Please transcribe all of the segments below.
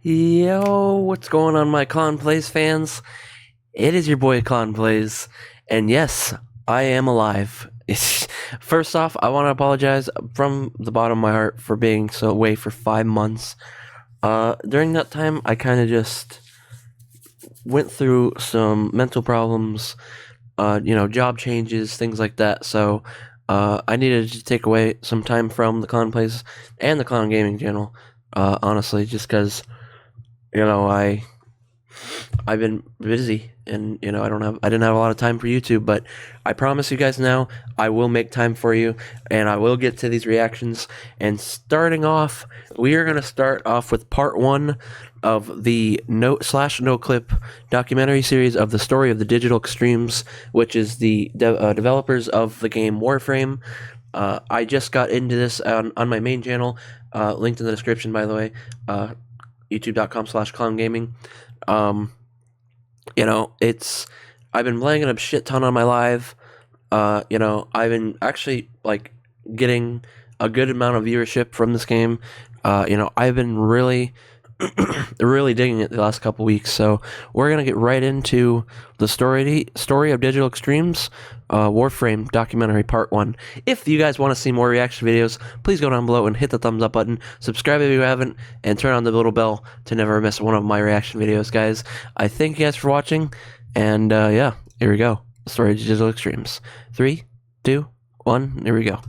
Yo, what's going on, my Con Plays fans? It is your boy Con Plays, and yes, I am alive. First off, I want to apologize from the bottom of my heart for being so away for 5 months. During that time, I kind of just went through some mental problems, job changes, things like that. So, I needed to take away some time from the Con Plays and the Con Gaming channel. Honestly, just because I've been busy and I didn't have a lot of time for YouTube, but I promise you guys now I will make time for you and I will get to these reactions. And starting off, we are going to start off with part 1 of the noclip documentary series of the story of the Digital Extremes, which is the developers of the game Warframe. I just got into this on my main channel, linked in the description, by the way, youtube.com/clowngaming. Um, it's I've been playing it a shit ton on my live. I've been actually like getting a good amount of viewership from this game. I've been really, really digging it the last couple weeks. So we're gonna get right into the story of Digital Extremes, Warframe documentary part 1. If you guys want to see more reaction videos, please go down below and hit the thumbs up button. Subscribe if you haven't, and turn on the little bell to never miss one of my reaction videos, guys. I thank you guys for watching, and yeah, here we go. The story of Digital Extremes. 3, 2, 1. Here we go.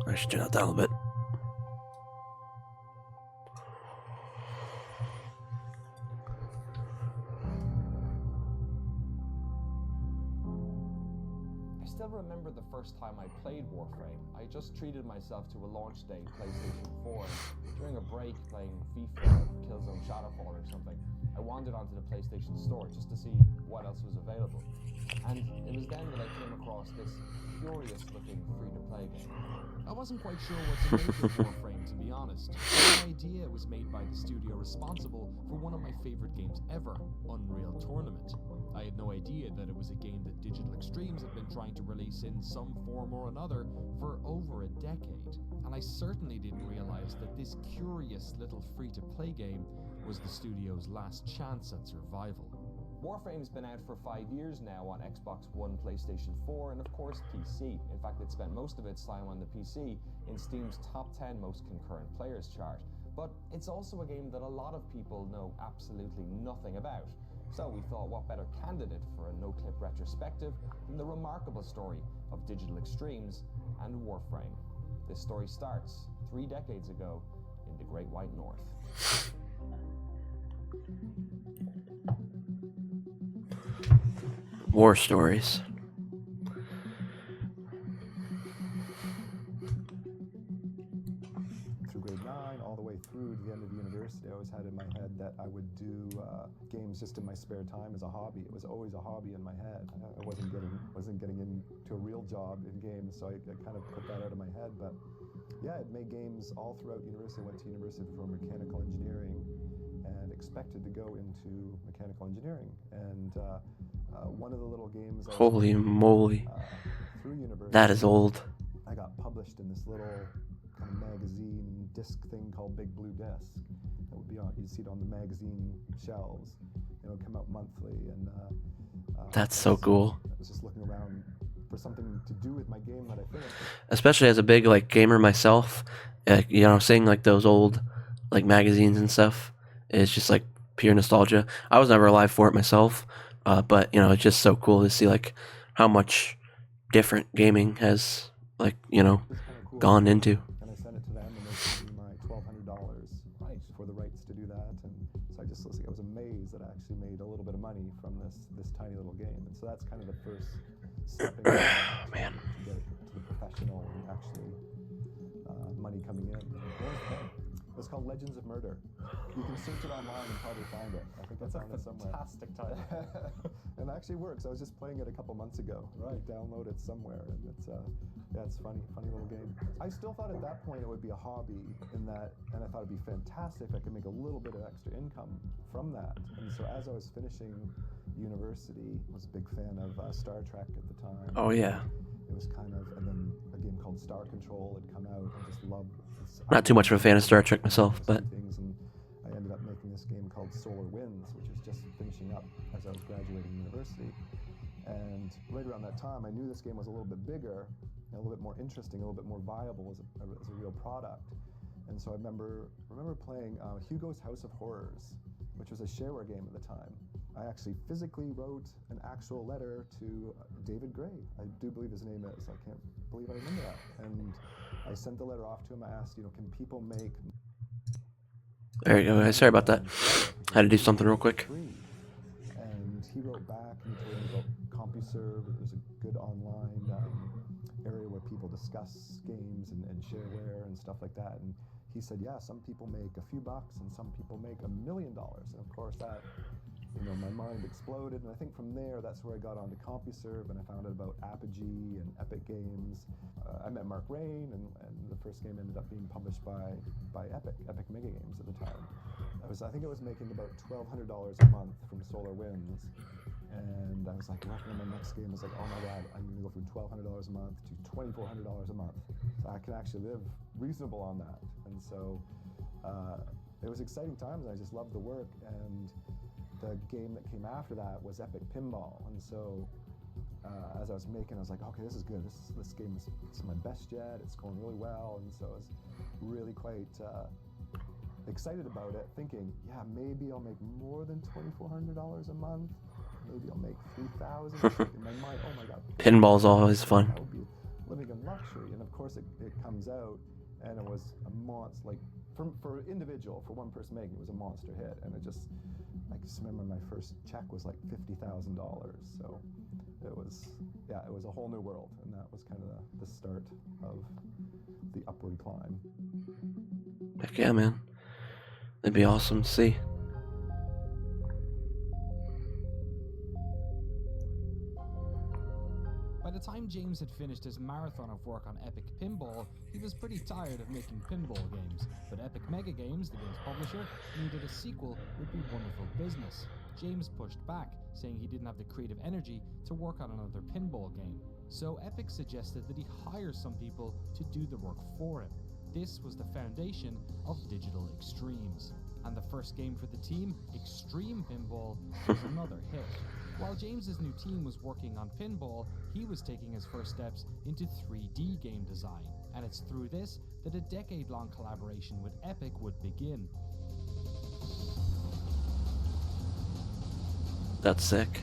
I should turn that down a little bit. I still remember the first time I played Warframe. I just treated myself to a launch day PlayStation 4. During a break playing FIFA, Killzone Shadowfall or something, I wandered onto the PlayStation Store just to see what else was available. And it was then that I came across this curious-looking free-to-play game. I wasn't quite sure what to make of Warframe, to be honest. The idea was made by the studio responsible for one of my favorite games ever, Unreal Tournament. I had no idea that it was a game that Digital Extremes had been trying to release in some form or another for over a decade. And I certainly didn't realize that this curious little free-to-play game was the studio's last chance at survival. Warframe's been out for 5 years now on Xbox One, PlayStation 4, and of course PC. In fact, it spent most of its time on the PC in Steam's top 10 most concurrent players chart. But it's also a game that a lot of people know absolutely nothing about. So we thought, what better candidate for a no-clip retrospective than the remarkable story of Digital Extremes and Warframe. This story starts 3 decades ago in the Great White North. War stories. Through grade 9, all the way through to the end of university, I always had in my head that I would do games just in my spare time as a hobby. It was always a hobby in my head. I wasn't getting into a real job in games, so I kind of put that out of my head. But yeah, I made games all throughout university. I went to university for mechanical engineering and expected to go into mechanical engineering. And one of the little games Holy moly. through university, That is old. I got published in this little kind of magazine disc thing called Big Blue Disc. That would be on, you'd see it on the magazine shelves. It would come out monthly, and That's so cool. I was just looking around for something to do with my game that I finished. Especially as a big gamer myself, seeing those old magazines and stuff, it's just pure nostalgia. I was never alive for it myself, but it's just so cool to see how much different gaming has It's kind of cool. gone into. And I sent it to them, and they gave me my $1,200 for the rights to do that. And so I was amazed that I actually made a little bit of money from this tiny little game. And so that's kind of the first stepping stone Man. to get to the professional and actually money coming in. What was the game? It was called Legends of Murder. You can search it online and probably find it. I think I found it somewhere. Fantastic title. And it actually works. I was just playing it a couple months ago. Right. Download it somewhere, and it's it's funny little game. I still thought at that point it would be a hobby and I thought it'd be fantastic if I could make a little bit of extra income from that. And so as I was finishing university. I was a big fan of Star Trek at the time. Oh yeah. It was kind of, and then a game called Star Control had come out. I just loved this. Not too much of a fan of Star Trek myself, but things, and I ended up making this game called Solar Winds, which was just finishing up as I was graduating university. And right around that time, I knew this game was a little bit bigger, a little bit more interesting, a little bit more viable as a real product. And so I remember playing Hugo's House of Horrors, which was a shareware game at the time. I actually physically wrote an actual letter to David Gray. I do believe his name is. I can't believe I remember that. And I sent the letter off to him. I asked, can people make... There you go, guys. Sorry about that. I had to do something real quick. And he wrote back and he told me about CompuServe. It was a good online area where people discuss games and shareware and stuff like that. And he said, yeah, some people make a few bucks and some people make $1 million. And of course that, my mind exploded. And I think from there, that's where I got onto CompuServe and I found out about Apogee and Epic Games. I met Mark Rain, and the first game ended up being published by Epic Mega Games at the time. I think I was making about $1,200 a month from Solar Winds. And I was like working on my next game. I was like, oh my God, I'm gonna go from $1,200 a month to $2,400 a month. So I can actually live reasonable on that. And so it was exciting times, and I just loved the work. And the game that came after that was Epic Pinball. And so as I was making, I was like, okay, this is good. This game is my best yet. It's going really well. And so I was really quite excited about it, thinking, yeah, maybe I'll make more than $2,400 a month. Maybe I'll make $3,000. In my mind, oh my God. Pinball's always fun. I would be living in luxury. And of course it comes out, and it was a monster, like for individual, for one person making, it was a monster hit. And I just remember my first check was like $50,000. So it was a whole new world. And that was kind of the start of the upward climb. Heck yeah, man. That'd be awesome to see. By the time James had finished his marathon of work on Epic Pinball, he was pretty tired of making pinball games, but Epic Mega Games, the game's publisher, knew that a sequel would be wonderful business. James pushed back, saying he didn't have the creative energy to work on another pinball game. So Epic suggested that he hire some people to do the work for him. This was the foundation of Digital Extremes. And the first game for the team, Extreme Pinball, was another hit. While James's new team was working on pinball, he was taking his first steps into 3D game design. And it's through this that a decade-long collaboration with Epic would begin. That's sick.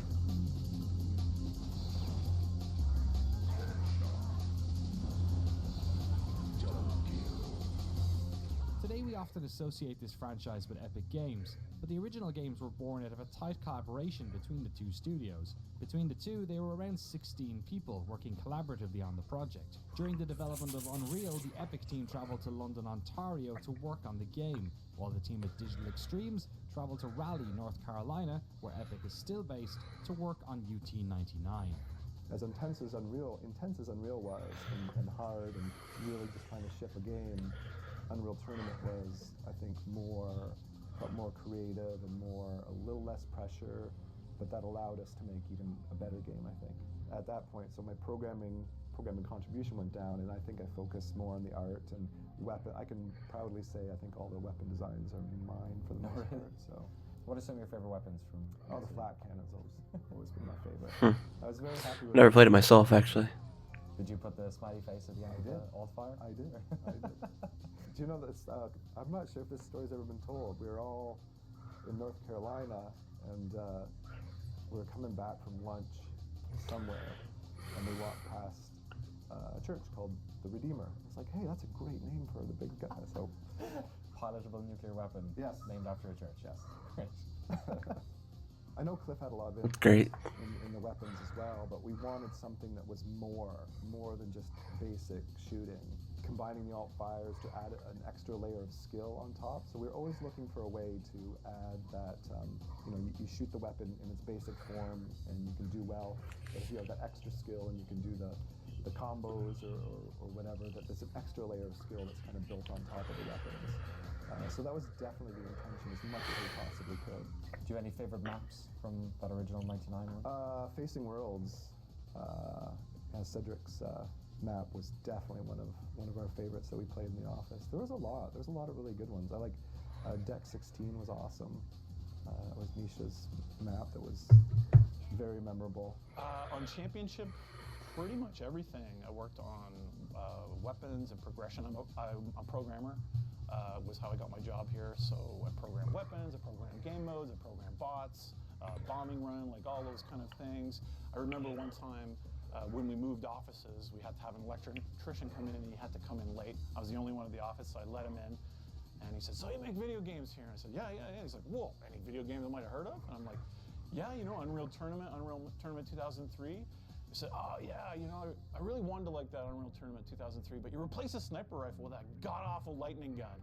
Today we often associate this franchise with Epic Games, but the original games were born out of a tight collaboration between the two studios. Between the two, there were around 16 people working collaboratively on the project. During the development of Unreal, the Epic team traveled to London, Ontario to work on the game, while the team at Digital Extremes traveled to Raleigh, North Carolina, where Epic is still based, to work on UT99. As intense as Unreal was, and hard, and really just trying to ship a game, Unreal Tournament was, I think, felt more creative and a little less pressure, but that allowed us to make even a better game, I think. At that point, so my programming contribution went down, and I think I focused more on the art and weapon. I can proudly say I think all the weapon designs are mine for the most part. So, What are some of your favorite weapons from? oh, the flat cannon's always been my favorite. I was very happy with Never played it myself, actually. Did you put the smiley face at the end of the alt fire? I did. Do you know this? I'm not sure if this story's ever been told. We were all in North Carolina, and we were coming back from lunch somewhere, and we walked past a church called the Redeemer. It's like, hey, that's a great name for the big guy. So, Pilotable nuclear weapon. Yes. Named after a church. yes. Great. I know Cliff had a lot of That's interest great. in the weapons as well, but we wanted something that was more than just basic shooting. Combining the alt fires to add an extra layer of skill on top. So we're always looking for a way to add that, you shoot the weapon in its basic form and you can do well, but if you have that extra skill and you can do the combos or whatever, that there's an extra layer of skill that's kind of built on top of the weapons. So that was definitely the intention, as much as we possibly could. Do you have any favorite maps from that original 99 one? Facing Worlds, Cedric's map was definitely one of our favorites that we played in the office. There was a lot of really good ones. I like Deck 16 was awesome. It was Misha's map that was very memorable. On Championship, pretty much everything. I worked on weapons and progression. I'm a programmer. Was how I got my job here. So I programmed weapons, I programmed game modes, I programmed bots, bombing run, like all those kind of things. I remember one time when we moved offices, we had to have an electrician come in, and he had to come in late. I was the only one in the office, so I let him in. And he said, "So you make video games here?" And I said, yeah. He's like, "Whoa, any video games I might have heard of?" And I'm like, "Yeah, Unreal Tournament 2003. He said, "Oh yeah, I really wanted to like that Unreal Tournament 2003, but you replace a sniper rifle with that god-awful lightning gun."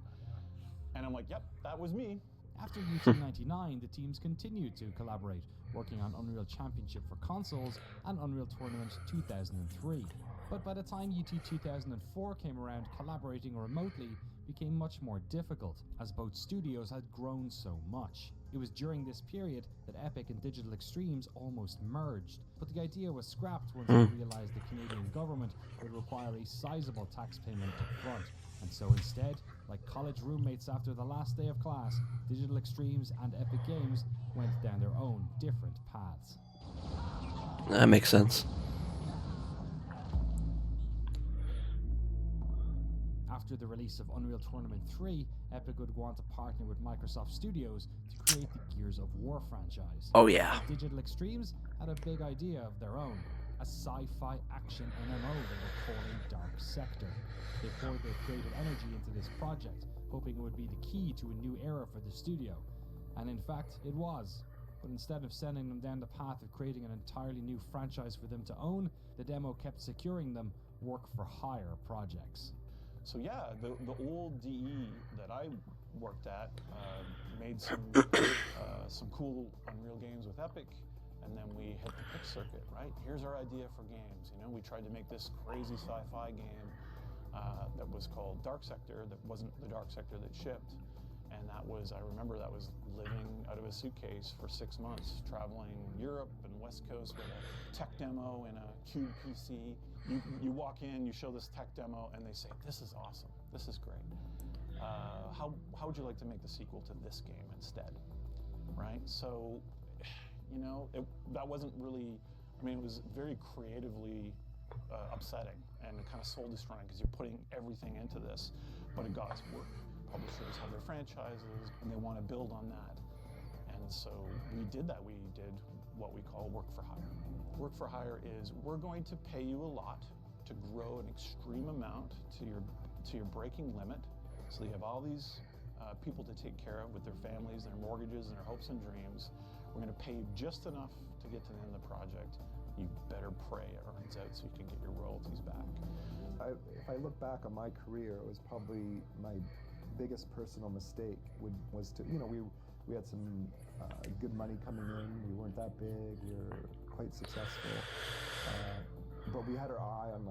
And I'm like, "Yep, that was me." After UT99, the teams continued to collaborate, working on Unreal Championship for consoles and Unreal Tournament 2003. But by the time UT 2004 came around, collaborating remotely became much more difficult, as both studios had grown so much. It was during this period that Epic and Digital Extremes almost merged, but the idea was scrapped once they realized the Canadian government would require a sizable tax payment up front. And so instead, like college roommates after the last day of class, Digital Extremes and Epic Games went down their own different paths. That makes sense. After the release of Unreal Tournament 3, Epic would go on to partner with Microsoft Studios to create the Gears of War franchise. Oh yeah. Digital Extremes had a big idea of their own, a sci-fi action MMO they were calling Dark Sector. They poured their creative energy into this project, hoping it would be the key to a new era for the studio. And in fact, it was. But instead of sending them down the path of creating an entirely new franchise for them to own, the demo kept securing them work-for-hire projects. So yeah, the old DE that I worked at made some cool Unreal games with Epic, and then we hit the pitch circuit, right? Here's our idea for games. We tried to make this crazy sci-fi game that was called Dark Sector, that wasn't the Dark Sector that shipped. And I remember that was living out of a suitcase for 6 months, traveling Europe and West Coast with a tech demo and a cube PC. You walk in, you show this tech demo, and they say, "This is awesome, this is great. How would you like to make the sequel to this game instead?" Right? So, that wasn't really, it was very creatively upsetting and kind of soul-destroying, because you're putting everything into this, but it got us work. Publishers have their franchises, and they want to build on that. And so we did that. We did what we call work for hire. Work for hire is, we're going to pay you a lot to grow an extreme amount to your breaking limit, so you have all these people to take care of with their families, their mortgages, and their hopes and dreams. We're going to pay you just enough to get to the end of the project. You better pray it earns out so you can get your royalties back. If I look back on my career, it was probably my biggest personal mistake was to, we had some good money coming in. We weren't that big. We were quite successful, but we had our eye on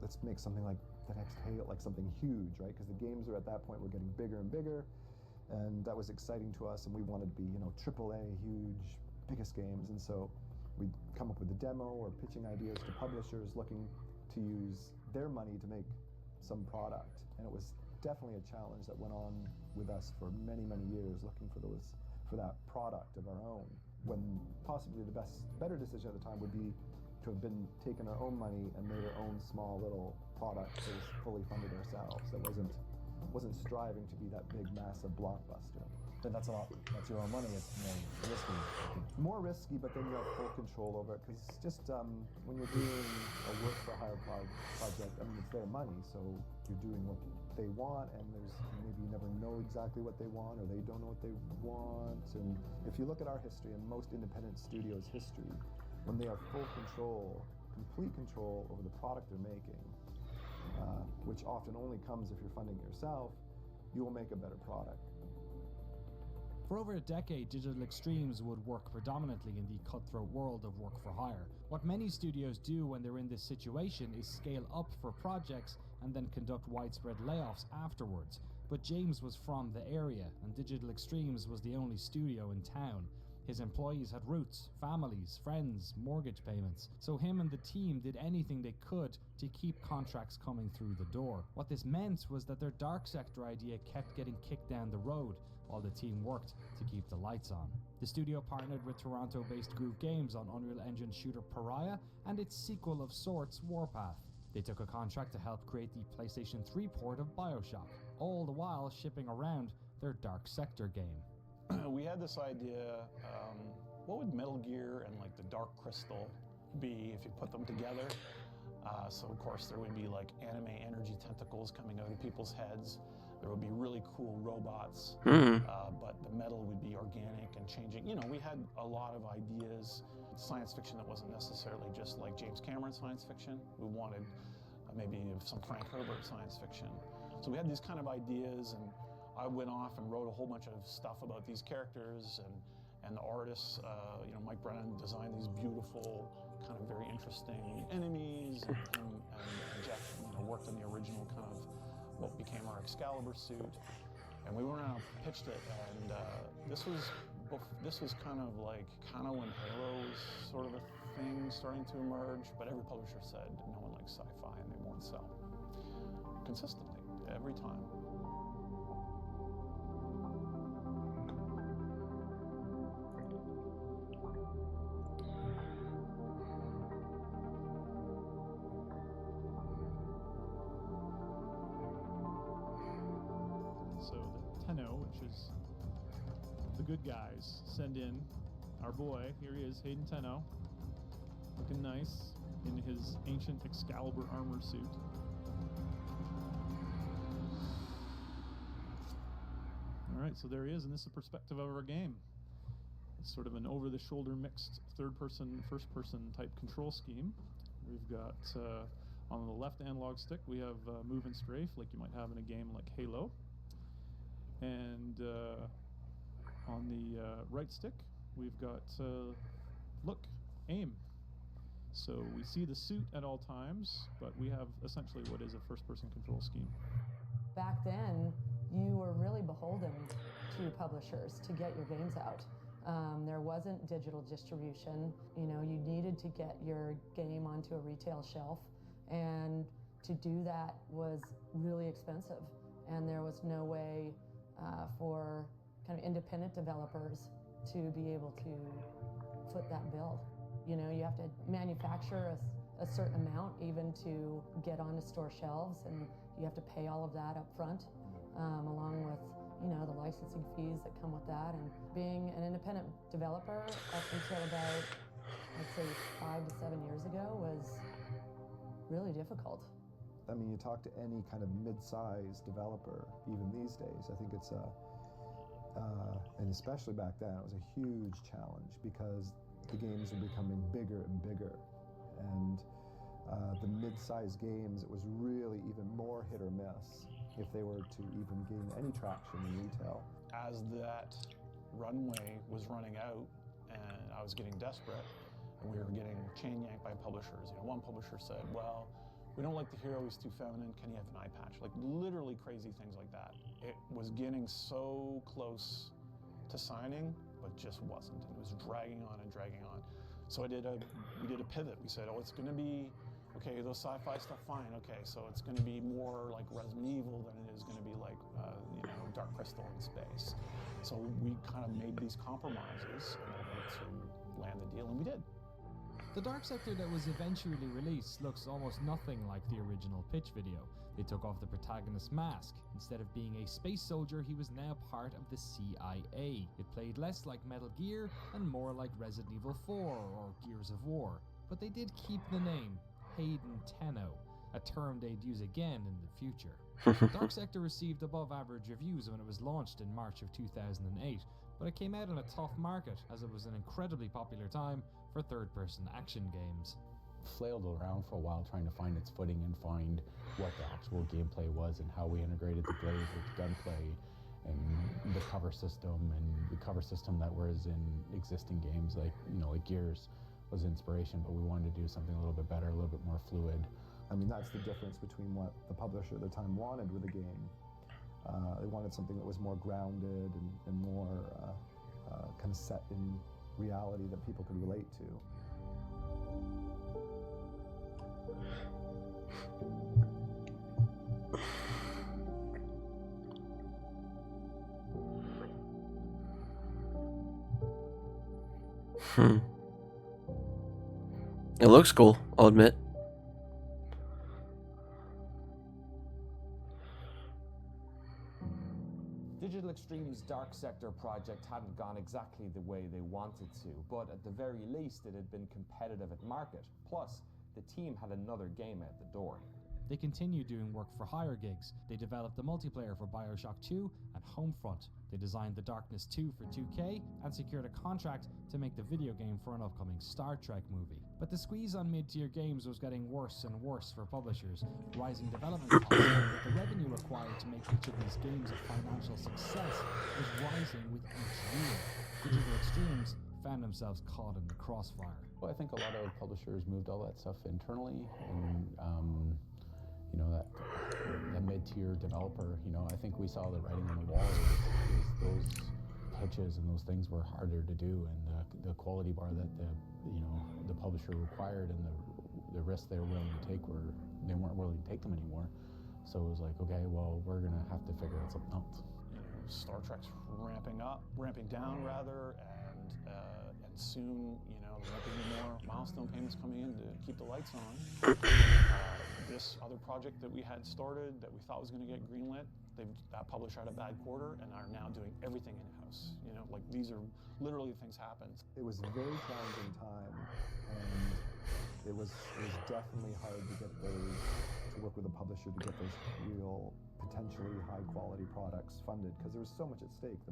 let's make something like the next Halo, like something huge, right? Because the games at that point were getting bigger and bigger, and that was exciting to us. And we wanted to be, AAA, huge, biggest games. And so we'd come up with a demo or pitching ideas to publishers looking to use their money to make some product, and it was definitely a challenge that went on with us for many, many years, looking for that product of our own, when possibly the better decision at the time would be to have been taking our own money and made our own small little product that was fully funded ourselves, that wasn't striving to be that big, massive blockbuster. But that's your own money. It's more risky. More risky, but then you have full control over it, because it's just when you're doing a work-for-hire project, it's their money, so you're doing what they want, and maybe you never know exactly what they want, or they don't know what they want. And if you look at our history and most independent studios' history, when they have full control, complete control over the product they're making, which often only comes if you're funding it yourself, you will make a better product. For over a decade, Digital Extremes would work predominantly in the cutthroat world of work for hire. What many studios do when they're in this situation is scale up for projects and then conduct widespread layoffs afterwards. But James was from the area, and Digital Extremes was the only studio in town. His employees had roots, families, friends, mortgage payments, so him and the team did anything they could to keep contracts coming through the door. What this meant was that their Dark Sector idea kept getting kicked down the road, while the team worked to keep the lights on. The studio partnered with Toronto-based Groove Games on Unreal Engine shooter Pariah and its sequel of sorts, Warpath. They took a contract to help create the PlayStation 3 port of BioShock, all the while shipping around their Dark Sector game. We had this idea, what would Metal Gear and like the Dark Crystal be if you put them together? So of course there would be like anime energy tentacles coming out of people's heads. There would be really cool robots, but the metal would be organic and changing. You know, we had a lot of ideas, science fiction that wasn't necessarily just like James Cameron science fiction. We wanted maybe some Frank Herbert science fiction. So we had these kind of ideas, and I went off and wrote a whole bunch of stuff about these characters, and the artists, you know, Mike Brennan designed these beautiful, kind of very interesting enemies, and Jeff, you know, worked on the original kind of what became our Excalibur suit, and we went around and pitched it, and this was kind of when Halo was sort of a thing starting to emerge, but every publisher said no one likes sci-fi and they won't sell consistently every time. So the Tenno, which is the good guys, send in our boy. Here he is, Hayden Tenno, looking nice in his ancient Excalibur armor suit. All right, so there he is, and this is the perspective of our game. It's sort of an over-the-shoulder mixed third-person, first-person type control scheme. We've got on the left analog stick, we have move and strafe, like you might have in a game like Halo. And on the right stick, we've got look, aim. So we see the suit at all times, but we have essentially what is a first-person control scheme. Back then, you were really beholden to publishers to get your games out. There wasn't digital distribution. You know, you needed to get your game onto a retail shelf, and to do that was really expensive. And there was no way for kind of independent developers to be able to foot that bill. You know, you have to manufacture a certain amount even to get onto store shelves, and you have to pay all of that up front, along with, you know, the licensing fees that come with that. And being an independent developer up until about, I'd say 5 to 7 years ago, was really difficult. I mean, you talk to any kind of mid-sized developer, even these days, I think it's and especially back then, it was a huge challenge because the games were becoming bigger and bigger. And the mid-sized games, it was really even more hit or miss if they were to even gain any traction in retail. As that runway was running out and I was getting desperate, and we were getting chain yanked by publishers. You know, one publisher said, well, we don't like the hero, he's too feminine, can he have an eye patch? Like literally crazy things like that. It was getting so close to signing, but just wasn't. And it was dragging on and dragging on. So we did a pivot. We said, oh, it's gonna be, okay, those sci-fi stuff, fine, okay, so it's gonna be more like Resident Evil than it is gonna be like, you know, Dark Crystal in space. So we kind of made these compromises in order to land the deal, and we did. The Dark Sector that was eventually released looks almost nothing like the original pitch video. They took off the protagonist's mask. Instead of being a space soldier, he was now part of the CIA. It played less like Metal Gear and more like Resident Evil 4 or Gears of War. But they did keep the name Hayden Tenno, a term they'd use again in the future. Dark Sector received above average reviews when it was launched in March of 2008, but it came out in a tough market as it was an incredibly popular time for third-person action games. Flailed around for a while trying to find its footing and find what the actual gameplay was and how we integrated the blades with gunplay and the cover system that was in existing games like, you know, like Gears was inspiration, but we wanted to do something a little bit better, a little bit more fluid. I mean, that's the difference between what the publisher at the time wanted with a game They wanted something that was more grounded and more kind of set in reality that people could relate to. It looks cool, I'll admit. Digital Extreme's Dark Sector project hadn't gone exactly the way they wanted to, but at the very least it had been competitive at market. Plus, the team had another game out the door. They continued doing work for hire gigs. They developed the multiplayer for Bioshock 2 and Homefront. They designed The Darkness 2 for 2K and secured a contract to make the video game for an upcoming Star Trek movie. But the squeeze on mid-tier games was getting worse and worse for publishers. Rising development costs meant that the revenue required to make each of these games a financial success was rising with each year. Digital Extremes found themselves caught in the crossfire. Well, I think a lot of publishers moved all that stuff internally, and that mid-tier developer, I think we saw the writing on the wall is those pitches and those things were harder to do, and the quality bar that the publisher required and the risks they were willing to take they weren't willing to take them anymore. So it was like, okay, well, we're gonna have to figure out something else. Star Trek's ramping down rather, and soon, there might be more milestone payments coming in to keep the lights on. This other project that we had started that we thought was going to get greenlit, that publisher had a bad quarter and are now doing everything in-house. These are literally things happen. It was a very challenging time, and it was definitely hard to work with a publisher to get those real, potentially high-quality products funded, because there was so much at stake.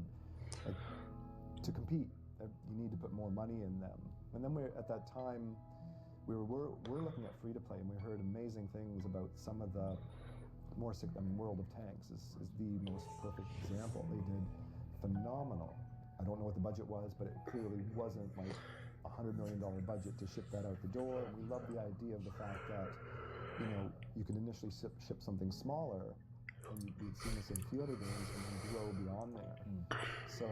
To compete, you need to put more money in them. And then at that time, we're looking at free-to-play, and we heard amazing things about some of the more World of Tanks is the most perfect example. They did phenomenal. I don't know what the budget was, but it clearly wasn't like $100 million budget to ship that out the door. And we love the idea of the fact that, you can initially ship something smaller, and we'd seen this in theater games, and then grow beyond there. So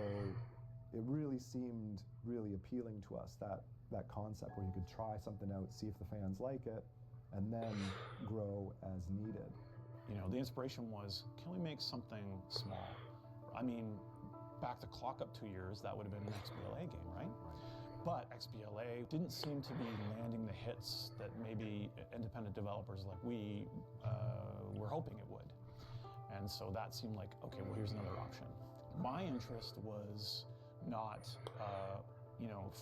it really seemed really appealing to us, that concept where you could try something out, see if the fans like it, and then grow as needed. The inspiration was, can we make something small? I mean, back the clock up 2 years, that would have been an XBLA game, right? But XBLA didn't seem to be landing the hits that maybe independent developers like we were hoping it would. And so that seemed like, okay, well, here's another option. My interest was not,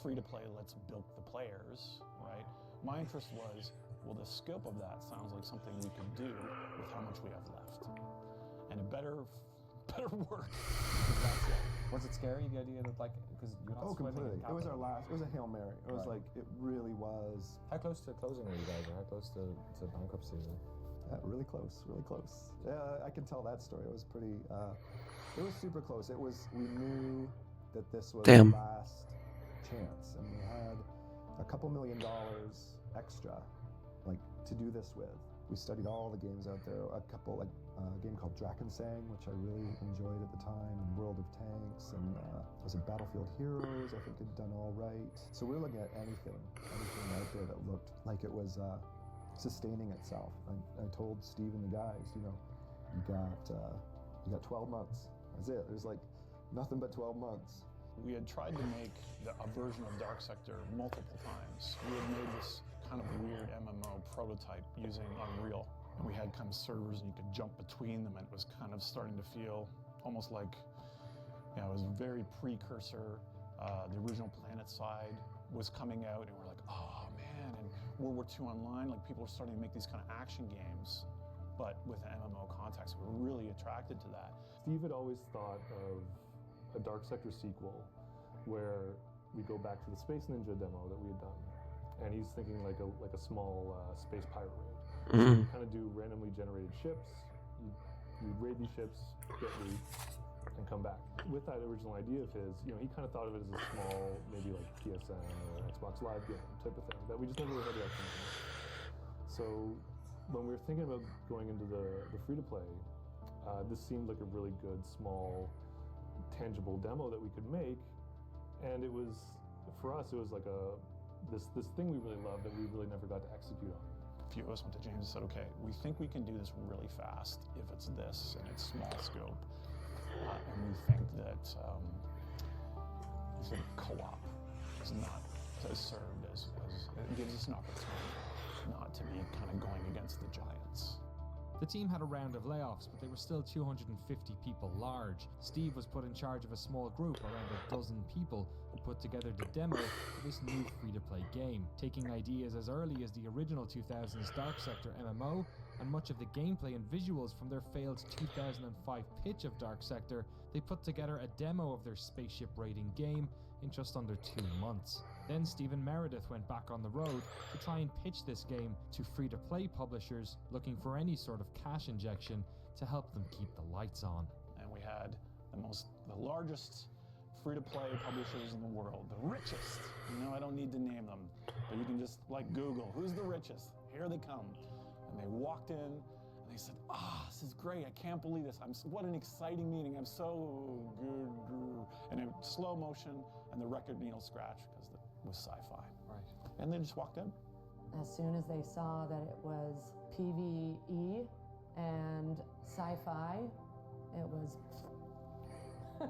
free to play, let's bilk the players, right? My interest was, well, the scope of that sounds like something we could do with how much we have left. And it better work. Was it scary, the idea that, because you're not sweating completely. It was it was a Hail Mary. It was it really was. How close to closing were you guys, or how close to bankruptcy? Really close, really close. I can tell that story. It was pretty, it was super close. We knew that this was the last chance, and we had a couple $1 million extra, to do this with. We studied all the games out there, a game called Drakensang, which I really enjoyed at the time, and World of Tanks, and was it Battlefield Heroes, I think had done all right. So we were looking at anything out there that looked like it was sustaining itself. I told Steve and the guys, you got 12 months. That's it. There's nothing but 12 months. We had tried to make a version of Dark Sector multiple times. We had made this kind of weird MMO prototype using Unreal. And we had kind of servers and you could jump between them, and it was kind of starting to feel almost like, it was very precursor. The original Planet Side was coming out, and we're like, oh man, and World War II Online, people are starting to make these kind of action games, but with an MMO context. We were really attracted to that. Steve had always thought of a Dark Sector sequel where we go back to the Space Ninja demo that we had done, and he's thinking like a small space pirate raid. So you kind of do randomly generated ships, you raid these ships, get loot, and come back. With that original idea of his, he kind of thought of it as a small, maybe like PSN or Xbox Live game type of thing that we just never had the option of. So when we were thinking about going into the free-to-play This seemed like a really good, small, tangible demo that we could make, and it was, for us, it was like this thing we really loved that we really never got to execute on. A few of us went to James and said, okay, we think we can do this really fast if it's this and it's small scope. And we think that sort of co-op is not as served as it gives us an opportunity not to be kind of going against the giants. The team had a round of layoffs, but they were still 250 people large. Steve was put in charge of a small group, around a dozen people, who put together the demo for this new free-to-play game, taking ideas as early as the original 2000s Dark Sector MMO, and much of the gameplay and visuals from their failed 2005 pitch of Dark Sector. They put together a demo of their spaceship raiding game in just under 2 months. Then Stephen Meredith went back on the road to try and pitch this game to free-to-play publishers looking for any sort of cash injection to help them keep the lights on. And we had the largest free-to-play publishers in the world, the richest. You know, I don't need to name them, but you can just like Google, who's the richest? Here they come. And they walked in and they said, this is great. I can't believe this. What an exciting meeting. I'm so good. And in slow motion and the record needle scratch because it was sci-fi. Right. And they just walked in. As soon as they saw that it was PvE and sci-fi, it was yeah.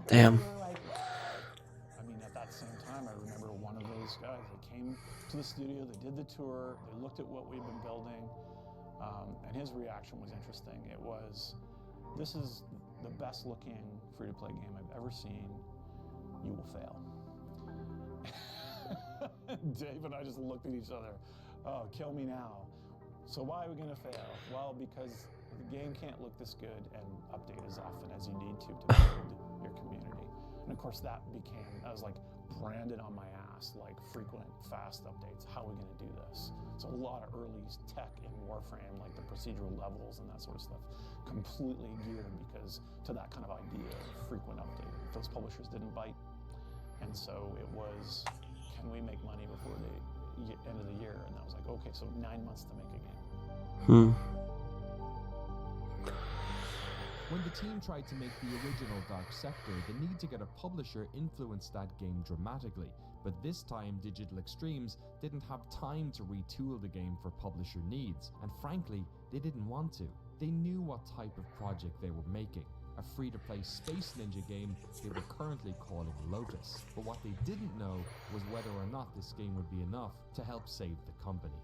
Damn. We were like, I mean, at that same time, I remember one of those guys, they came to the studio, they did the tour, they looked at what we'd been building, and his reaction was interesting. It was, this is the best looking free-to-play game I've ever seen. You will fail. Dave and I just looked at each other. Oh, kill me now. So why are we going to fail? Well, because the game can't look this good and update as often as you need to build your community. And of course that was like branded on my ass, like frequent, fast updates. How are we going to do this? So a lot of early tech in Warframe, like the procedural levels and that sort of stuff, completely geared because to that kind of idea of frequent updating. Those publishers didn't bite. And so it was, can we make money before the end of the year? And I was like, okay, so 9 months to make a game. When the team tried to make the original Dark Sector, the need to get a publisher influenced that game dramatically. But this time, Digital Extremes didn't have time to retool the game for publisher needs. And frankly, they didn't want to. They knew what type of project they were making. A free-to-play Space Ninja game they were currently calling Lotus. But what they didn't know was whether or not this game would be enough to help save the company.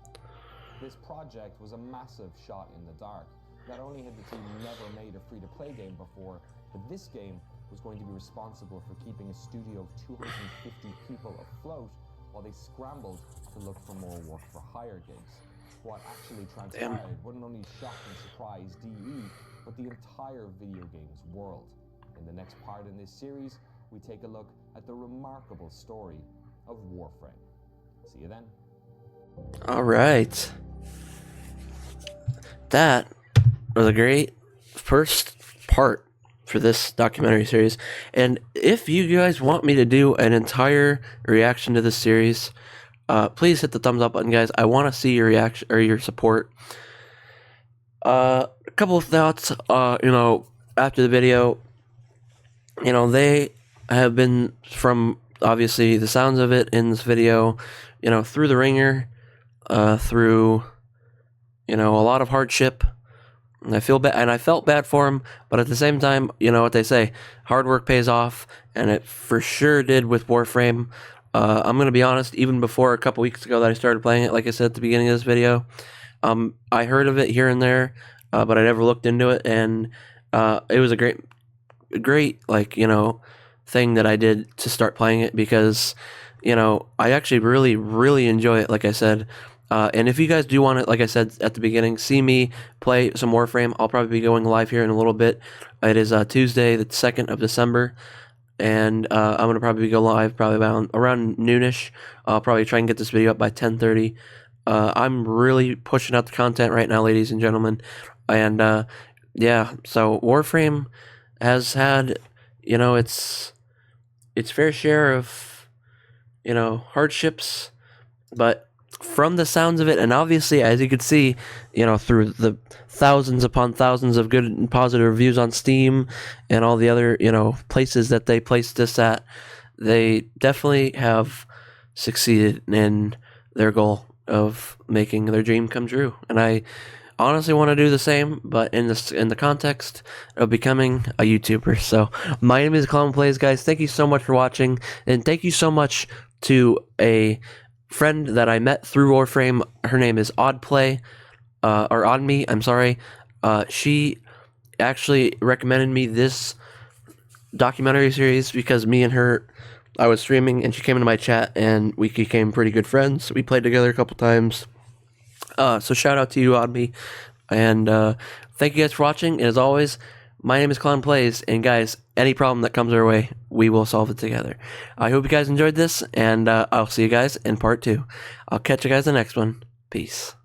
This project was a massive shot in the dark. Not only had the team never made a free-to-play game before, but this game was going to be responsible for keeping a studio of 250 people afloat while they scrambled to look for more work-for-hire gigs. What actually transpired wouldn't only shock and surprise DE, but the entire video games world. In the next part in this series, we take a look at the remarkable story of Warframe. See you then. All right. That was a great first part for this documentary series. And if you guys want me to do an entire reaction to this series, please hit the thumbs up button, guys. I want to see your reaction or your support. A couple of thoughts, after the video. They have been, from obviously the sounds of it in this video, through the ringer, through, a lot of hardship. And I felt bad for him, but at the same time, what they say, hard work pays off, and it for sure did with Warframe. I'm going to be honest, even before a couple weeks ago that I started playing it, like I said at the beginning of this video, I heard of it here and there, but I never looked into it, and it was a great, thing that I did to start playing it because, I actually really, really enjoy it, like I said. And if you guys do want to, like I said at the beginning, see me play some Warframe, I'll probably be going live here in a little bit. It is Tuesday, the 2nd of December, and I'm going to probably go live probably around noonish. I'll probably try and get this video up by 10:30. I'm really pushing out the content right now, ladies and gentlemen. And, so Warframe has had, its fair share of, hardships, but from the sounds of it, and obviously, as you could see, through the thousands upon thousands of good and positive reviews on Steam and all the other, places that they placed this at, they definitely have succeeded in their goal of making their dream come true. And I honestly want to do the same, but in the context of becoming a YouTuber. So my name is Clown Plays, guys. Thank you so much for watching, and thank you so much to a friend that I met through Warframe. Her name is Oddplay, or Oddme, I'm sorry. She actually recommended me this documentary series because me and her, I was streaming and she came into my chat and we became pretty good friends. We played together a couple times. So shout out to you, Oddme, and thank you guys for watching. And as always, my name is Clown Plays, and guys, any problem that comes our way, we will solve it together. I hope you guys enjoyed this, and I'll see you guys in part 2. I'll catch you guys in the next one. Peace.